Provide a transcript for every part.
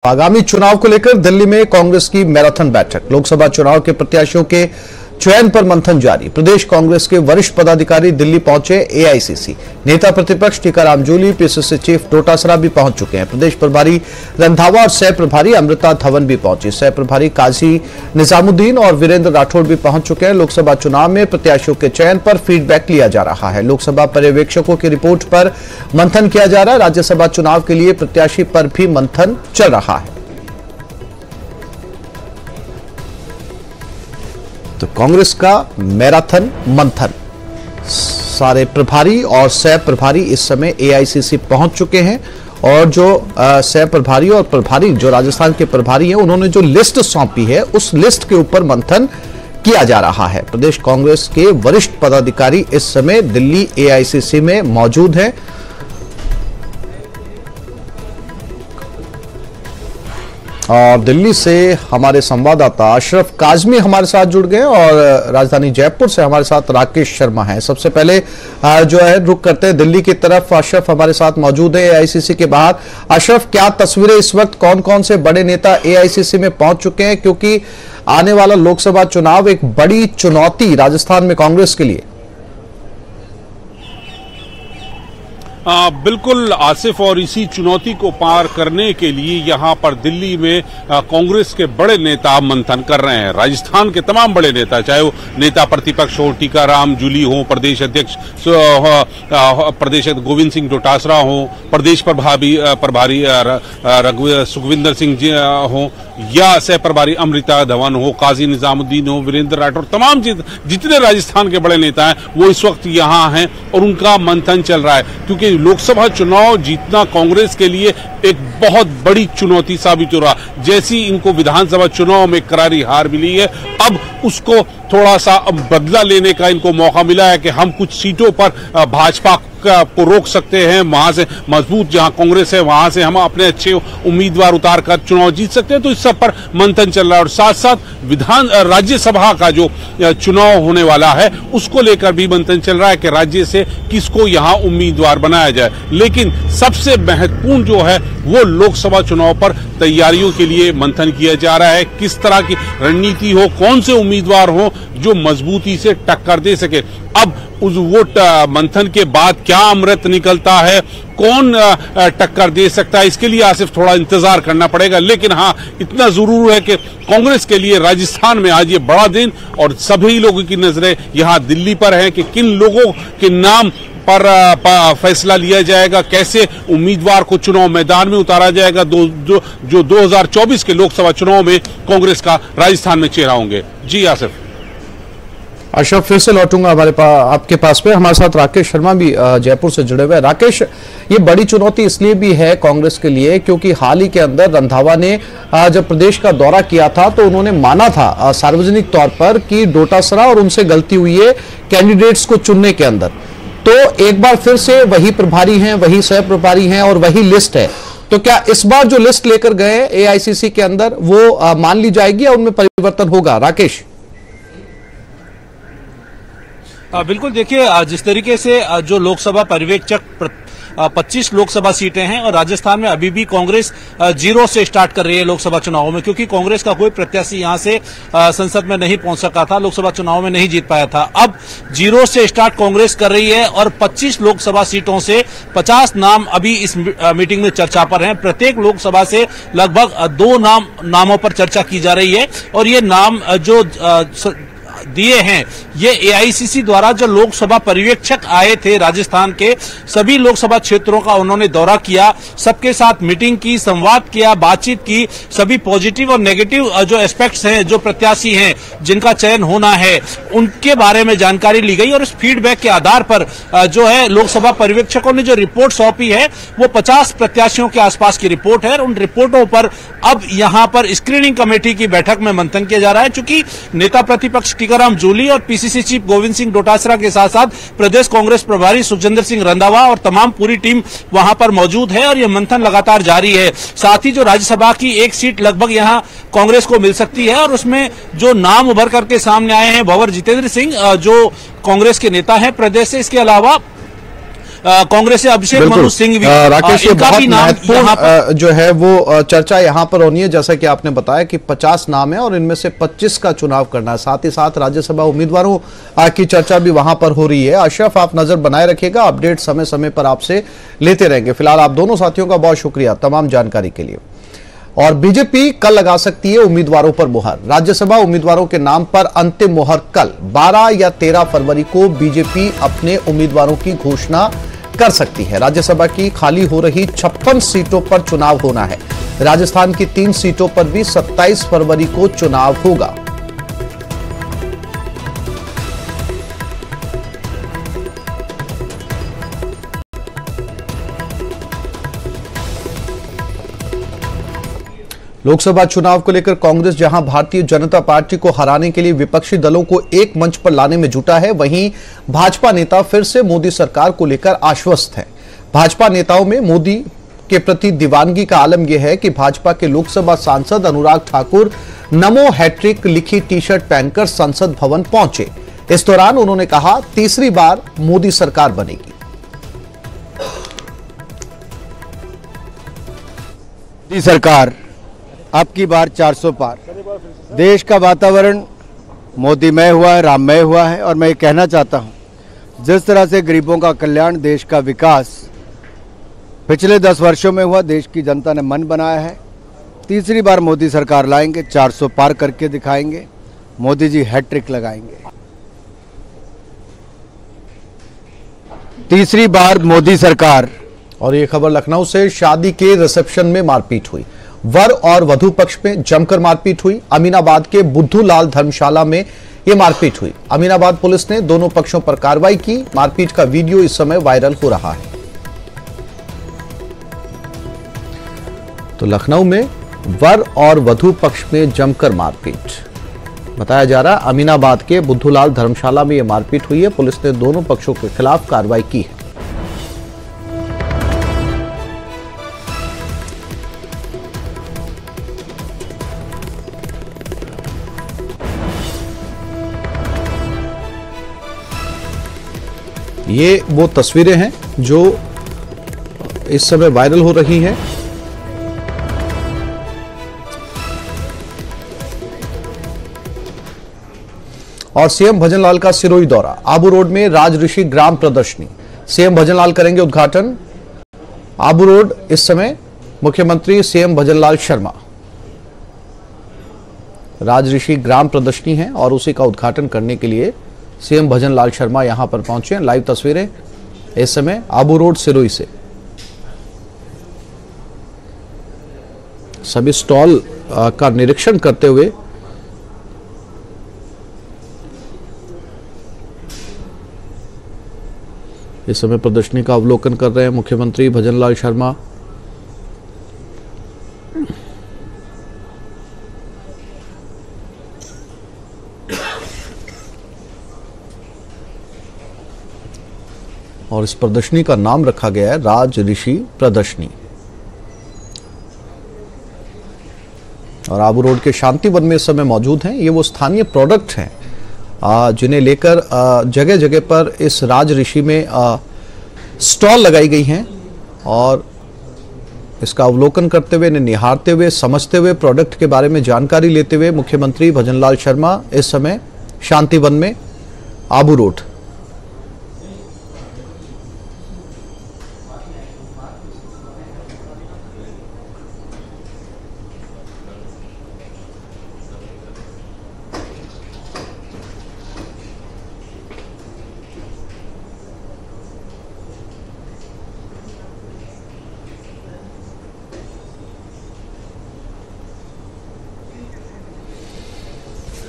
आगामी चुनाव को लेकर दिल्ली में कांग्रेस की मैराथन बैठक। लोकसभा चुनाव के प्रत्याशियों के चयन पर मंथन जारी। प्रदेश कांग्रेस के वरिष्ठ पदाधिकारी दिल्ली पहुंचे। एआईसीसी नेता प्रतिपक्ष टीकाराम जूली, पीसीसी चीफ डोटासरा भी पहुंच चुके हैं। प्रदेश प्रभारी रंधावा और सह प्रभारी अमृता धवन भी पहुंची। सह प्रभारी काजी निजामुद्दीन और वीरेंद्र राठौड़ भी पहुंच चुके हैं। लोकसभा चुनाव में प्रत्याशियों के चयन पर फीडबैक लिया जा रहा है। लोकसभा पर्यवेक्षकों की रिपोर्ट पर मंथन किया जा रहा है। राज्यसभा चुनाव के लिए प्रत्याशी पर भी मंथन चल रहा है। तो कांग्रेस का मैराथन मंथन, सारे प्रभारी और सह प्रभारी इस समय एआईसीसी पहुंच चुके हैं और जो सह प्रभारी और प्रभारी जो राजस्थान के प्रभारी हैं उन्होंने जो लिस्ट सौंपी है उस लिस्ट के ऊपर मंथन किया जा रहा है। प्रदेश कांग्रेस के वरिष्ठ पदाधिकारी इस समय दिल्ली एआईसीसी में मौजूद हैं। और दिल्ली से हमारे संवाददाता अशरफ काजमी हमारे साथ जुड़ गए और राजधानी जयपुर से हमारे साथ राकेश शर्मा हैं। सबसे पहले जो है रुक करते हैं दिल्ली की तरफ। अशरफ हमारे साथ मौजूद है एआईसीसी के बाहर। अशरफ, क्या तस्वीरें इस वक्त, कौन कौन से बड़े नेता एआईसीसी में पहुंच चुके हैं, क्योंकि आने वाला लोकसभा चुनाव एक बड़ी चुनौती राजस्थान में कांग्रेस के लिए। बिल्कुल आसिफ, और इसी चुनौती को पार करने के लिए यहाँ पर दिल्ली में कांग्रेस के बड़े नेता मंथन कर रहे हैं। राजस्थान के तमाम बड़े नेता, चाहे वो नेता प्रतिपक्ष हो, टीकाराम जूली हो, प्रदेश अध्यक्ष प्रदेश गोविंद सिंह डोटासरा हो, प्रदेश प्रभारी सुखविंदर सिंह जी हो, या सह प्रभारी अमृता धवन हो, काजी निजामुद्दीन हो, वीरेंद्र राठौड़, तमाम जितने राजस्थान के बड़े नेता हैं वो इस वक्त यहाँ हैं और उनका मंथन चल रहा है। क्योंकि लोकसभा चुनाव जीतना कांग्रेस के लिए एक बहुत बड़ी चुनौती साबित हो रहा। जैसी इनको विधानसभा चुनाव में करारी हार मिली है, अब उसको थोड़ा सा बदला लेने का इनको मौका मिला है कि हम कुछ सीटों पर भाजपा को रोक सकते हैं। वहां से मजबूत जहां कांग्रेस है वहां से हम अपने अच्छे उम्मीदवार उतार कर चुनाव जीत सकते हैं। तो इस सब पर मंथन चल रहा है और साथ साथ राज्यसभा का जो चुनाव होने वाला है उसको लेकर भी मंथन चल रहा है कि राज्य से किसको यहां उम्मीदवार बनाया जाए। लेकिन सबसे महत्वपूर्ण जो है वो लोकसभा चुनाव पर तैयारियों के लिए मंथन किया जा रहा है। किस तरह की रणनीति हो, कौन से उम्मीदवार हो जो मजबूती से टक्कर दे सके। अब उस वोट मंथन के बाद क्या अमृत निकलता है, कौन टक्कर दे सकता है, इसके लिए आसिफ थोड़ा इंतजार करना पड़ेगा। लेकिन हाँ, इतना जरूर है कि कांग्रेस के लिए राजस्थान में आज ये बड़ा दिन और सभी लोगों की नजरें यहाँ दिल्ली पर है कि किन लोगों के नाम पर फैसला लिया जाएगा, कैसे उम्मीदवार को चुनाव मैदान में उतारा जाएगा जो 2024 के लोकसभा चुनाव में कांग्रेस का राजस्थान में चेहरा होंगे। जी आसिफ। अशरफ, फिर से लौटूंगा आपके पास पे। हमारे साथ राकेश शर्मा भी जयपुर से जुड़े हुए हैं। राकेश, ये बड़ी चुनौती इसलिए भी है कांग्रेस के लिए क्योंकि हाल ही के अंदर रंधावा ने जब प्रदेश का दौरा किया था तो उन्होंने माना था सार्वजनिक तौर पर कि डोटासरा और उनसे गलती हुई है कैंडिडेट्स को चुनने के अंदर। तो एक बार फिर से वही प्रभारी हैं, वही सह प्रभारी हैं और वही लिस्ट है। तो क्या इस बार जो लिस्ट लेकर गए एआईसीसी के अंदर वो मान ली जाएगी या उनमें परिवर्तन होगा? राकेश। बिल्कुल, देखिए जिस तरीके से जो लोकसभा पर्यवेक्षक 25 लोकसभा सीटें हैं और राजस्थान में अभी भी कांग्रेस 0 से स्टार्ट कर रही है लोकसभा चुनाव में, क्योंकि कांग्रेस का कोई प्रत्याशी यहां से संसद में नहीं पहुंच सका था, लोकसभा चुनाव में नहीं जीत पाया था। अब 0 से स्टार्ट कांग्रेस कर रही है और 25 लोकसभा सीटों से 50 नाम अभी इस मीटिंग में चर्चा पर हैं। प्रत्येक लोकसभा से लगभग 2 नामों पर चर्चा की जा रही है और ये नाम जो दिए हैं ये एआईसीसी द्वारा जो लोकसभा पर्यवेक्षक आए थे राजस्थान के सभी लोकसभा क्षेत्रों का उन्होंने दौरा किया, सबके साथ मीटिंग की, संवाद किया, बातचीत की, सभी पॉजिटिव और नेगेटिव जो एस्पेक्ट्स हैं, जो प्रत्याशी हैं जिनका चयन होना है उनके बारे में जानकारी ली गई और इस फीडबैक के आधार पर जो है लोकसभा पर्यवेक्षकों ने जो रिपोर्ट सौंपी है वो 50 प्रत्याशियों के आसपास की रिपोर्ट है। उन रिपोर्टों पर अब यहां पर स्क्रीनिंग कमेटी की बैठक में मंथन किया जा रहा है। चूंकि नेता प्रतिपक्ष टीकाराम जूली और पीसीसी चीफ गोविंद सिंह डोटासरा के साथ साथ प्रदेश कांग्रेस प्रभारी सुखविंदर सिंह रंधावा और तमाम पूरी टीम वहां पर मौजूद है और यह मंथन लगातार जारी है। साथ ही जो राज्यसभा की एक सीट लगभग यहां कांग्रेस को मिल सकती है और उसमें जो नाम उभर करके सामने आए हैं भंवर जितेंद्र सिंह जो कांग्रेस के नेता हैं प्रदेश से, इसके अलावा कांग्रेस से अभिषेक मनु सिंह भी, राकेश, ये इनका बहुत भी नाम महत्वपूर्ण जो है वो चर्चा यहाँ पर होनी है। जैसा कि आपने बताया कि 50 नाम है और इनमें से 25 का चुनाव करना है। साथ ही साथ राज्यसभा उम्मीदवारों की चर्चा भी वहां पर हो रही है। अशरफ, आप नजर बनाए रखिएगा, अपडेट समय समय पर आपसे लेते रहेंगे। फिलहाल आप दोनों साथियों का बहुत शुक्रिया तमाम जानकारी के लिए। और बीजेपी कल लगा सकती है उम्मीदवारों पर मुहर। राज्यसभा उम्मीदवारों के नाम पर अंतिम मुहर कल 12 या 13 फरवरी को बीजेपी अपने उम्मीदवारों की घोषणा कर सकती है। राज्यसभा की खाली हो रही 56 सीटों पर चुनाव होना है। राजस्थान की 3 सीटों पर भी 27 फरवरी को चुनाव होगा। लोकसभा चुनाव को लेकर कांग्रेस जहां भारतीय जनता पार्टी को हराने के लिए विपक्षी दलों को एक मंच पर लाने में जुटा है, वहीं भाजपा नेता फिर से मोदी सरकार को लेकर आश्वस्त हैं। भाजपा नेताओं में मोदी के प्रति दीवानगी का आलम यह है कि भाजपा के लोकसभा सांसद अनुराग ठाकुर नमो हैट्रिक लिखी टी शर्ट पहनकर संसद भवन पहुंचे। इस दौरान उन्होंने कहा, तीसरी बार मोदी सरकार बनेगी। मोदी सरकार आपकी बार 400 पार। देश का वातावरण मोदीमय हुआ है, राममय हुआ है। और मैं ये कहना चाहता हूँ, जिस तरह से गरीबों का कल्याण, देश का विकास पिछले 10 वर्षों में हुआ, देश की जनता ने मन बनाया है। तीसरी बार मोदी सरकार लाएंगे, 400 पार करके दिखाएंगे। मोदी जी हैट्रिक लगाएंगे। तीसरी बार मोदी सरकार। और ये खबर लखनऊ से, शादी के रिसेप्शन में मारपीट हुई। वर और वधु पक्ष में जमकर मारपीट हुई। अमीनाबाद के बुद्धूलाल धर्मशाला में यह मारपीट हुई। अमीनाबाद पुलिस ने दोनों पक्षों पर कार्रवाई की। मारपीट का वीडियो इस समय वायरल हो रहा है। तो लखनऊ में वर और वधु पक्ष में जमकर मारपीट बताया जा रहा है। अमीनाबाद के बुद्धूलाल धर्मशाला में यह मारपीट हुई है। पुलिस ने दोनों पक्षों के खिलाफ कार्रवाई की है। ये वो तस्वीरें हैं जो इस समय वायरल हो रही हैं। और सीएम भजनलाल का सिरोही दौरा। आबू रोड में राज ऋषि ग्राम प्रदर्शनी, सीएम भजनलाल करेंगे उद्घाटन। आबू रोड इस समय मुख्यमंत्री सीएम भजनलाल शर्मा। राज ऋषि ग्राम प्रदर्शनी है और उसी का उद्घाटन करने के लिए सीएम भजनलाल शर्मा यहां पर पहुंचे। लाइव तस्वीरें इस समय आबू रोड सिरोही से। सभी स्टॉल का निरीक्षण करते हुए इस समय प्रदर्शनी का अवलोकन कर रहे हैं मुख्यमंत्री भजनलाल शर्मा। और इस प्रदर्शनी का नाम रखा गया है राज ऋषि प्रदर्शनी। और आबू रोड के शांति वन में इस समय मौजूद हैं। ये वो स्थानीय प्रोडक्ट हैं जिन्हें लेकर जगह जगह पर इस राज ऋषि में स्टॉल लगाई गई हैं और इसका अवलोकन करते हुए, निहारते हुए, समझते हुए, प्रोडक्ट के बारे में जानकारी लेते हुए मुख्यमंत्री भजनलाल शर्मा इस समय शांति वन में आबू रोड।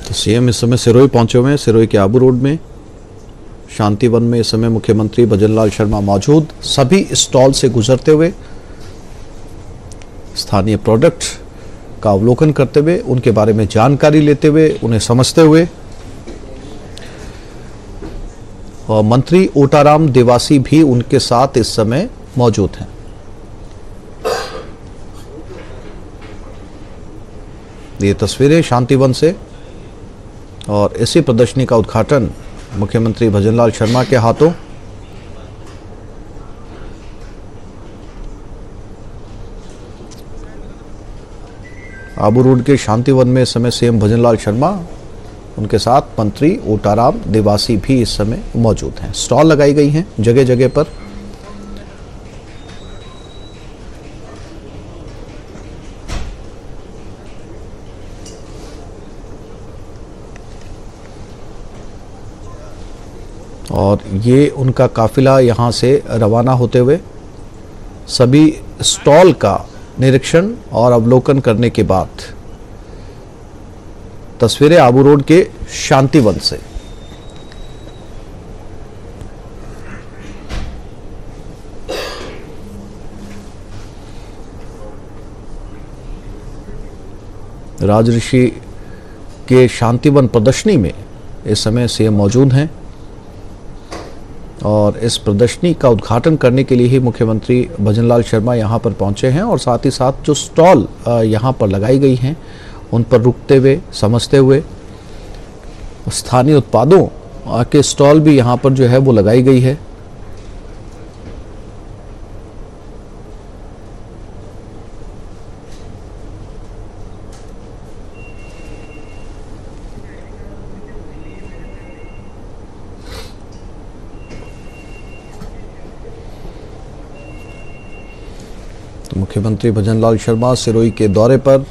तो सीएम इस समय सिरोही पहुंचे हुए हैं। सिरोही के आबू रोड में शांति वन में इस समय मुख्यमंत्री भजनलाल शर्मा मौजूद। सभी स्टॉल से गुजरते हुए स्थानीय प्रोडक्ट का अवलोकन करते हुए, उनके बारे में जानकारी लेते हुए, उन्हें समझते हुए। और मंत्री ओटाराम देवासी भी उनके साथ इस समय मौजूद हैं। ये तस्वीरें शांतिवन से और इसी प्रदर्शनी का उद्घाटन मुख्यमंत्री भजनलाल शर्मा के हाथों। आबू रोड के शांतिवन में इस समय सीएम भजनलाल शर्मा, उनके साथ मंत्री ओटाराम देवासी भी इस समय मौजूद हैं। स्टॉल लगाई गई हैं जगह जगह पर। और ये उनका काफिला यहां से रवाना होते हुए सभी स्टॉल का निरीक्षण और अवलोकन करने के बाद तस्वीरें आबू रोड के शांतिवन से। राजऋषि के शांतिवन प्रदर्शनी में इस समय सीएम मौजूद हैं और इस प्रदर्शनी का उद्घाटन करने के लिए ही मुख्यमंत्री भजनलाल शर्मा यहां पर पहुंचे हैं और साथ ही साथ जो स्टॉल यहां पर लगाई गई हैं उन पर रुकते हुए, समझते हुए, स्थानीय उत्पादों के स्टॉल भी यहां पर जो है वो लगाई गई है। मुख्यमंत्री भजनलाल शर्मा सिरोही के दौरे पर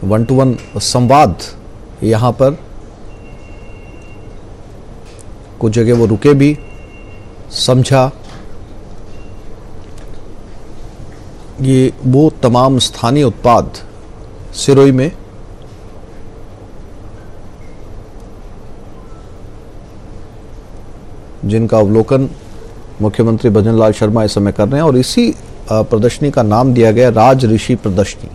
1-to-1 संवाद, यहां पर कुछ जगह वो रुके भी, समझा। ये वो तमाम स्थानीय उत्पाद सिरोही में जिनका अवलोकन मुख्यमंत्री भजनलाल शर्मा इस समय कर रहे हैं और इसी प्रदर्शनी का नाम दिया गया राजऋषि प्रदर्शनी।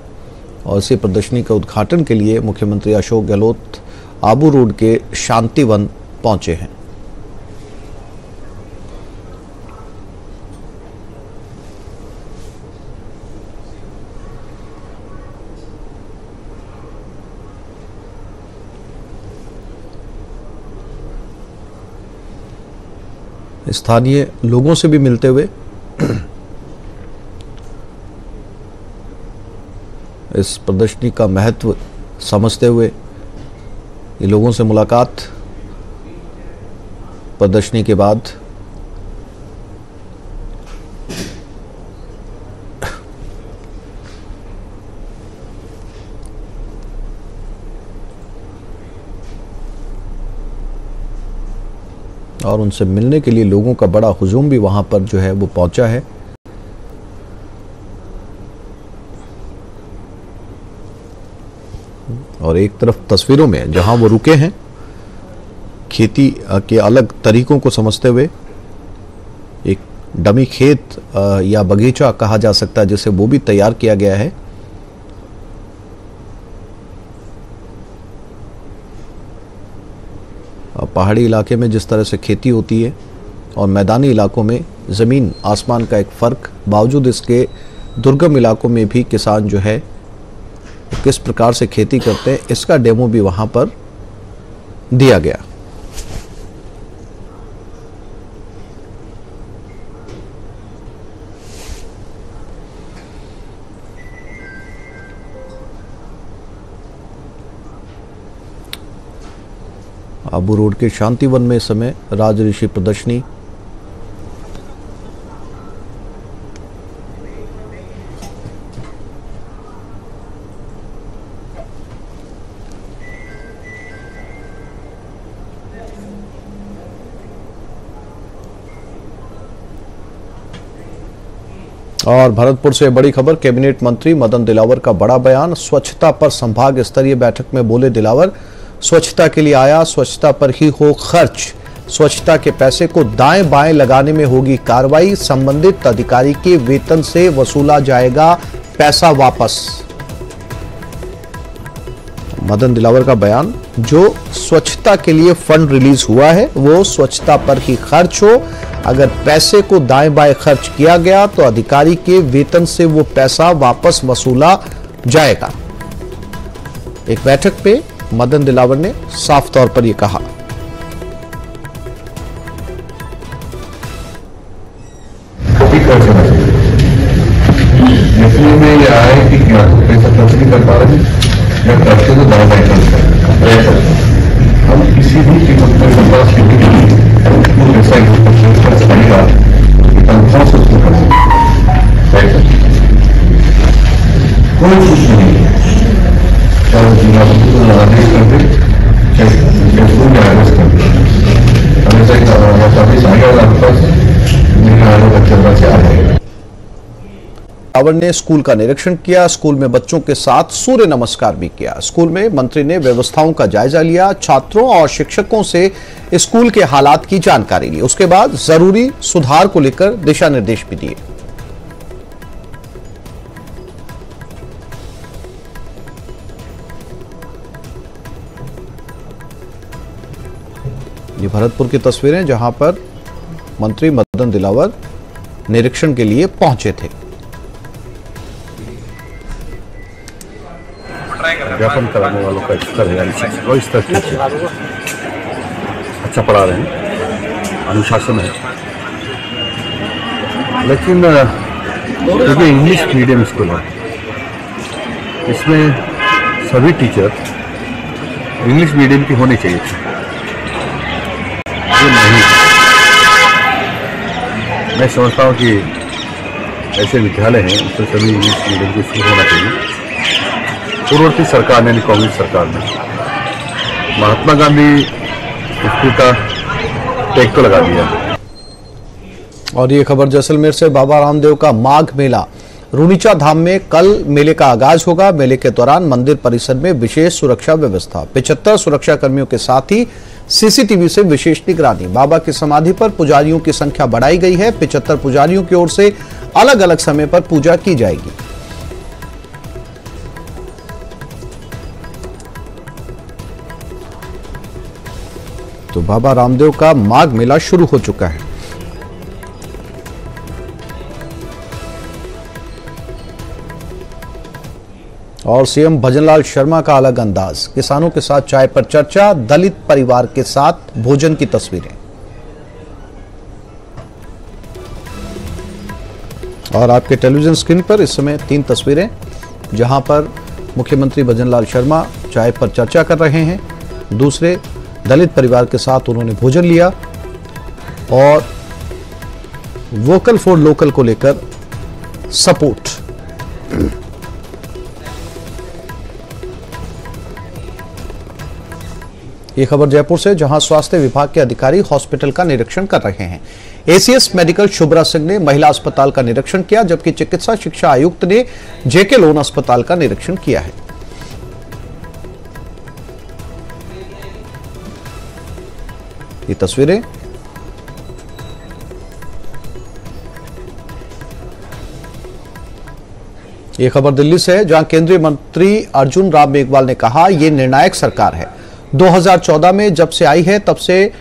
और इसी प्रदर्शनी के उद्घाटन के लिए मुख्यमंत्री अशोक गहलोत आबू रोड के शांतिवन पहुंचे हैं। स्थानीय लोगों से भी मिलते हुए इस प्रदर्शनी का महत्व समझते हुए ये लोगों से मुलाकात प्रदर्शनी के बाद। और उनसे मिलने के लिए लोगों का बड़ा हुजूम भी वहां पर जो है वो पहुंचा है। और एक तरफ तस्वीरों में जहां वो रुके हैं, खेती के अलग तरीकों को समझते हुए एक डमी खेत या बगीचा कहा जा सकता है जिसे वो भी तैयार किया गया है। पहाड़ी इलाके में जिस तरह से खेती होती है और मैदानी इलाकों में ज़मीन आसमान का एक फ़र्क, बावजूद इसके दुर्गम इलाकों में भी किसान जो है किस प्रकार से खेती करते हैं, इसका डेमो भी वहां पर दिया गया। आबू रोड के शांतिवन में इस समय राजऋषि प्रदर्शनी। और भरतपुर से बड़ी खबर, कैबिनेट मंत्री मदन दिलावर का बड़ा बयान। स्वच्छता पर संभाग स्तरीय बैठक में बोले दिलावर, स्वच्छता के लिए आया, स्वच्छता पर ही हो खर्च। स्वच्छता के पैसे को दाएं बाएं लगाने में होगी कार्रवाई। संबंधित अधिकारी के वेतन से वसूला जाएगा पैसा वापस। मदन दिलावर का बयान, जो स्वच्छता के लिए फंड रिलीज हुआ है वो स्वच्छता पर ही खर्च हो। अगर पैसे को दाएं बाएं खर्च किया गया तो अधिकारी के वेतन से वो पैसा वापस वसूला जाएगा। एक बैठक पे मदन दिलावर ने साफ तौर पर यह कहा। इसलिए में यह आए कि क्या रेफरेंस नहीं कर पा रहे हैं, या करते तो बहुत रेफरेंस हम किसी भी कीमत पर बर्दाश्त नहीं करेंगे। ऐसा आएगा कंफर्म से उसको कर कोई कुछ नहीं है, चाहे जिला आदेश कर दे, चाहे स्कूल में आदेश कर दे, हमेशा सर्विस आएगा आपके पास, मेरे आगे बच्चे से आ जाएगा। रावण ने स्कूल का निरीक्षण किया, स्कूल में बच्चों के साथ सूर्य नमस्कार भी किया। स्कूल में मंत्री ने व्यवस्थाओं का जायजा लिया, छात्रों और शिक्षकों से स्कूल के हालात की जानकारी ली। उसके बाद जरूरी सुधार को लेकर दिशा निर्देश भी दिए। ये भरतपुर की तस्वीरें जहां पर मंत्री मदन दिलावर निरीक्षण के लिए पहुंचे थे। अध्यापन कराने वालों का स्तर है, वो स्तर ठीक है, अच्छा पढ़ा रहे हैं, अनुशासन है। लेकिन क्योंकि इंग्लिश मीडियम स्कूल है, इसमें सभी टीचर इंग्लिश मीडियम की होनी चाहिए थी, ये नहीं। मैं समझता हूँ कि ऐसे विद्यालय हैं उसमें सभी इंग्लिश मीडियम के स्कूल होना चाहिए। पूर्ववर्ती सरकार ने, कांग्रेस सरकार ने महात्मा गांधी स्कूल का टैग तो लगा दिया। और ये खबर जैसलमेर से, बाबा रामदेव का माघ मेला रूनीचा धाम में कल मेले का आगाज होगा। मेले के दौरान मंदिर परिसर में विशेष सुरक्षा व्यवस्था, 75 सुरक्षा कर्मियों के साथ ही सीसीटीवी से विशेष निगरानी। बाबा की समाधि पर पुजारियों की संख्या बढ़ाई गई है। 75 पुजारियों की ओर से अलग अलग समय पर पूजा की जाएगी। तो बाबा रामदेव का माघ मेला शुरू हो चुका है। और सीएम भजनलाल शर्मा का अलग अंदाज, किसानों के साथ चाय पर चर्चा, दलित परिवार के साथ भोजन की तस्वीरें। और आपके टेलीविजन स्क्रीन पर इस समय 3 तस्वीरें जहां पर मुख्यमंत्री भजनलाल शर्मा चाय पर चर्चा कर रहे हैं, दूसरे दलित परिवार के साथ उन्होंने भोजन लिया और वोकल फॉर लोकल को लेकर सपोर्ट। ये खबर जयपुर से, जहां स्वास्थ्य विभाग के अधिकारी हॉस्पिटल का निरीक्षण कर रहे हैं। एसीएस मेडिकल शुभ्रा सिंह ने महिला अस्पताल का निरीक्षण किया, जबकि चिकित्सा शिक्षा आयुक्त ने जेके लोन अस्पताल का निरीक्षण किया है। ये तस्वीरें ये खबर दिल्ली से है, जहां केंद्रीय मंत्री अर्जुन राम मेघवाल ने कहा, यह निर्णायक सरकार है। 2014 में जब से आई है तब से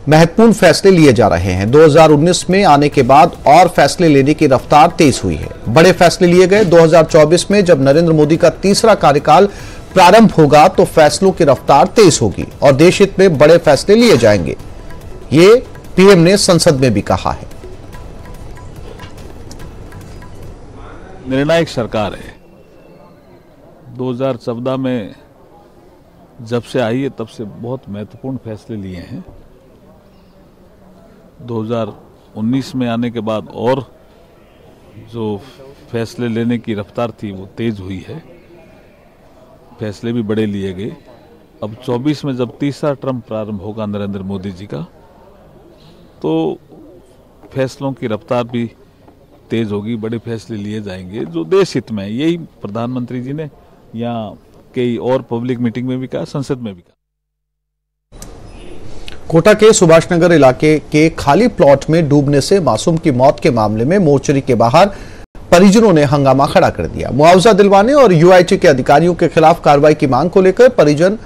महत्वपूर्ण फैसले लिए जा रहे हैं। 2019 में आने के बाद और फैसले लेने की रफ्तार तेज हुई है। बड़े फैसले लिए गए। 2024 में जब नरेंद्र मोदी का तीसरा कार्यकाल प्रारंभ होगा तो फैसलों की रफ्तार तेज होगी और देश हित में बड़े फैसले लिए जाएंगे, ये पीएम ने संसद में भी कहा है। निर्णायक सरकार है। 2014 में जब से आई है तब से बहुत महत्वपूर्ण फैसले लिए हैं। 2019 में आने के बाद और जो फैसले लेने की रफ्तार थी वो तेज हुई है, फैसले भी बड़े लिए गए। अब 24 में जब तीसरा टर्म प्रारंभ होगा नरेंद्र मोदी जी का, तो फैसलों की रफ्तार भी तेज होगी, बड़े फैसले लिए जाएंगे जो देश हित में है। यही प्रधानमंत्री जी ने यहाँ कई और पब्लिक मीटिंग में भी कहा, संसद में भी कहा। कोटा के सुभाष नगर इलाके के खाली प्लॉट में डूबने से मासूम की मौत के मामले में मोर्चरी के बाहर परिजनों ने हंगामा खड़ा कर दिया। मुआवजा दिलवाने और यूआईटी के अधिकारियों के खिलाफ कार्रवाई की मांग को लेकर परिजन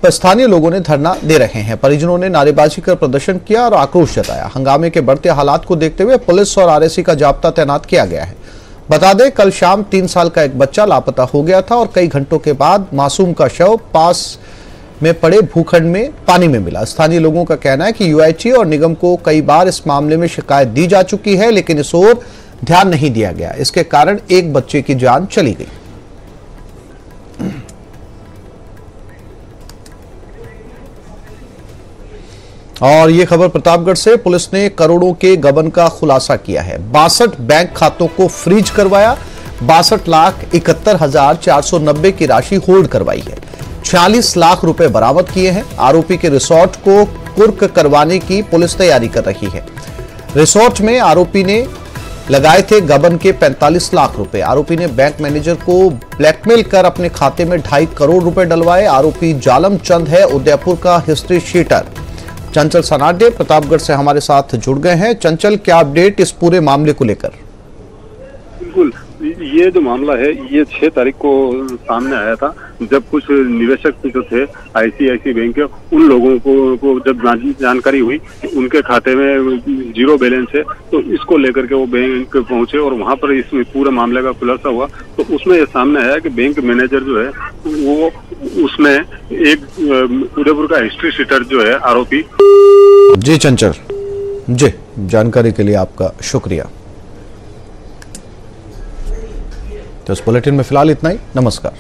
पर स्थानीय लोगों ने धरना दे रहे हैं। परिजनों ने नारेबाजी कर प्रदर्शन किया और आक्रोश जताया। हंगामे के बढ़ते हालात को देखते हुए पुलिस और आरएसी का जाब्ता तैनात किया गया है। बता दें, कल शाम 3 साल का एक बच्चा लापता हो गया था और कई घंटों के बाद मासूम का शव पास में पड़े भूखंड में पानी में मिला। स्थानीय लोगों का कहना है कि यूआईटी और निगम को कई बार इस मामले में शिकायत दी जा चुकी है, लेकिन इस ओर ध्यान नहीं दिया गया। इसके कारण एक बच्चे की जान चली गई। और ये खबर प्रतापगढ़ से, पुलिस ने करोड़ों के गबन का खुलासा किया है। 62 बैंक खातों को फ्रीज करवाया, 62,71,490 की राशि होल्ड करवाई है। 46 लाख रुपए बरामद किए हैं। आरोपी के रिसोर्ट को कुर्क करवाने की पुलिस तैयारी कर रही है। रिसोर्ट में आरोपी ने लगाए थे गबन के 45 लाख रुपए। आरोपी ने बैंक मैनेजर को ब्लैकमेल कर अपने खाते में 2.5 करोड़ रुपए डलवाए। आरोपी जालम चंद है, उदयपुर का हिस्ट्री शीटर। चंचल सनाडे प्रतापगढ़ से हमारे साथ जुड़ गए हैं। चंचल, क्या अपडेट इस पूरे मामले को लेकर? बिल्कुल, ये जो मामला है ये 6 तारीख को सामने आया था, जब कुछ निवेशक जो थे आईसीआईसी बैंक के, उन लोगों को जब जानकारी हुई कि उनके खाते में 0 बैलेंस है, तो इसको लेकर के वो बैंक पहुंचे और वहां पर इसमें पूरे मामले का खुलासा हुआ। तो उसमें ये सामने आया कि बैंक मैनेजर जो है वो उसमें एक उदयपुर का हिस्ट्री शीटर जो है आरोपी। जी चंचल जी, जानकारी के लिए आपका शुक्रिया। तो इस बुलेटिन में फिलहाल इतना ही। नमस्कार।